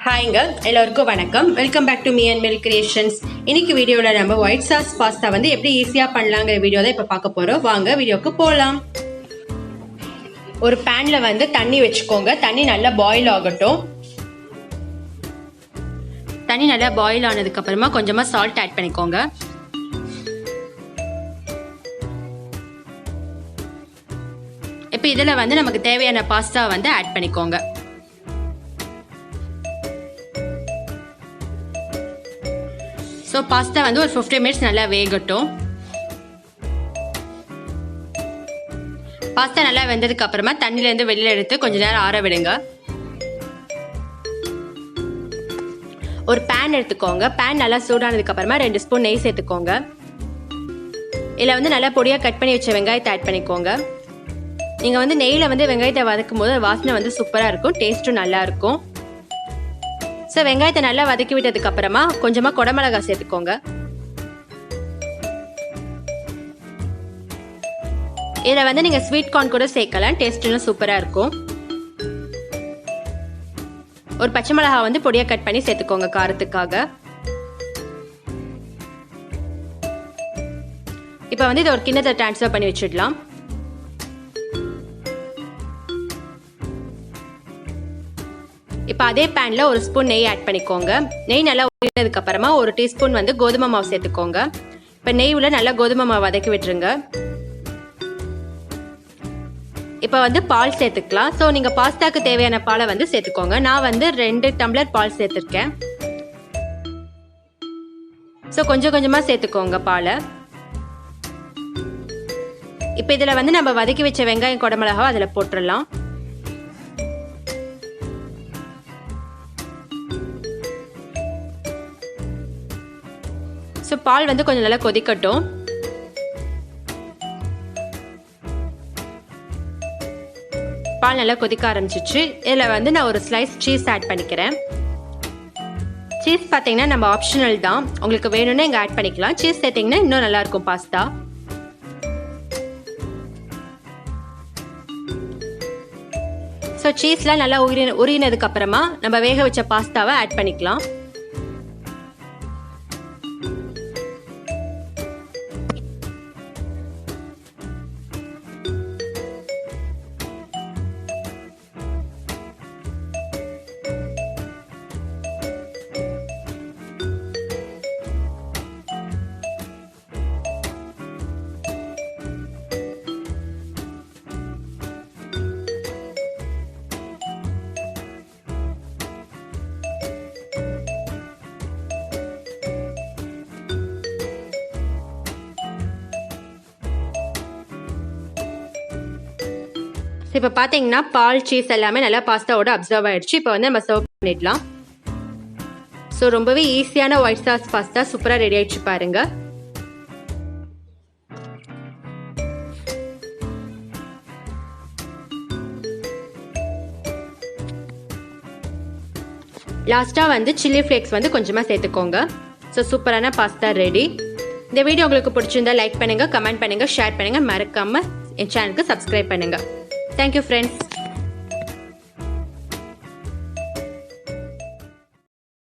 ஹாய்ங்க, எல்லோருக்கும் வணக்கம். Welcome back to me and milk creations. இன்னைக்கு வீடியோவில் நம்ம ஒயிட் சாஸ் பாஸ்தா வந்து எப்படி ஈஸியாக பண்ணலாங்கிற வீடியோ தான் இப்போ பார்க்க போகிறோம். வாங்க வீடியோக்கு போகலாம். ஒரு பேனில் வந்து தண்ணி வச்சுக்கோங்க. தண்ணி நல்லா பாயில் ஆகட்டும். தண்ணி நல்லா பாயில் ஆனதுக்கப்புறமா கொஞ்சமாக சால்ட் ஆட் பண்ணிக்கோங்க. இப்போ இதில் வந்து நமக்கு தேவையான பாஸ்தா வந்து ஆட் பண்ணிக்கோங்க. ஸோ பாஸ்தா வந்து ஒரு 15 மினிட்ஸ் நல்லா வேகட்டும். பாஸ்தா நல்லா வெந்ததுக்கு அப்புறமா தண்ணியிலேருந்து வெளியில் எடுத்து கொஞ்ச நேரம் ஆற விடுங்க. ஒரு பேன் எடுத்துக்கோங்க. பேன் நல்லா சூடானதுக்கு அப்புறமா 2 ஸ்பூன் நெய் சேர்த்துக்கோங்க. இதில் வந்து நல்லா பொடியாக கட் பண்ணி வச்ச வெங்காயத்தை ஆட் பண்ணிக்கோங்க. நீங்கள் வந்து நெய்யில் வந்து வெங்காயத்தை வதக்கும் போது வாசனை வந்து சூப்பராக இருக்கும், டேஸ்ட்டும் நல்லா இருக்கும். ஸோ வெங்காயத்தை நல்லா வதக்கி விட்டதுக்கு அப்புறமா கொஞ்சமாக குடமிளகாய் சேர்த்துக்கோங்க. இதில் வந்து நீங்கள் ஸ்வீட் கார்ன் கூட சேர்க்கலாம், டேஸ்ட் இன்னும் சூப்பராக இருக்கும். ஒரு பச்சை மிளகாய் வந்து பொடியாக கட் பண்ணி சேர்த்துக்கோங்க காரத்துக்காக. இப்போ வந்து இதை ஒரு கிண்ணத்தை ட்ரான்ஸ்ஃபர் பண்ணி வச்சிடலாம். இப்போ அதே பேனில் ஒரு ஸ்பூன் நெய் ஆட் பண்ணிக்கோங்க. நெய் நல்லா ஊறினதுக்கு அப்புறமா ஒரு டீஸ்பூன் வந்து கோதுமை மாவு சேர்த்துக்கோங்க. இப்போ நெய் உள்ள நல்லா கோதுமை மாவு வதக்கி விட்டுருங்க. இப்போ வந்து பால் சேர்த்துக்கலாம். ஸோ நீங்கள் பாஸ்தாக்கு தேவையான பாலை வந்து சேர்த்துக்கோங்க. நான் வந்து 2 டம்ளர் பால் சேர்த்துருக்கேன். ஸோ கொஞ்சம் கொஞ்சமாக சேர்த்துக்கோங்க பாலை. இப்போ இதில் வந்து நம்ம வதக்கி வச்ச வெங்காயம் குடமிளகாய் அதில் போட்டுடலாம். ஸோ பால் வந்து கொஞ்சம் நல்லா கொதிக்கட்டும். பால் நல்லா கொதிக்க ஆரம்பிச்சிச்சு. இதில் வந்து நான் ஒரு ஸ்லைஸ் சீஸ் ஆட் பண்ணிக்கிறேன். சீஸ் பார்த்தீங்கன்னா நம்ம ஆப்ஷனல் தான், உங்களுக்கு வேணும்னா இங்கே ஆட் பண்ணிக்கலாம். சீஸ் சேர்த்திங்கன்னா இன்னும் நல்லாயிருக்கும் பாஸ்தா. ஸோ சீஸ்லாம் நல்லா உரினதுக்கு அப்புறமா நம்ம வேக வச்ச பாஸ்தாவை ஆட் பண்ணிக்கலாம். இப்போ பார்த்தீங்கன்னா பால் சீஸ் எல்லாமே நல்லா பாஸ்தாவோட அப்சர்வ் ஆயிடுச்சு. இப்போ வந்து நம்ம சர்வ் பண்ணிடலாம். ஸோ ரொம்பவே ஈஸியான ஒயிட் சாஸ் பாஸ்தா சூப்பராக ரெடி ஆயிடுச்சு பாருங்க. லாஸ்ட்டாக வந்து சில்லி ஃப்ளேக்ஸ் வந்து கொஞ்சமாக சேர்த்துக்கோங்க. ஸோ சூப்பரான பாஸ்தா ரெடி. இந்த வீடியோ உங்களுக்கு பிடிச்சிருந்தா லைக் பண்ணுங்கள், கமெண்ட் பண்ணுங்கள், ஷேர் பண்ணுங்கள், மறக்காமல் என் சேனலுக்கு சப்ஸ்கிரைப் பண்ணுங்கள். Thank you friends.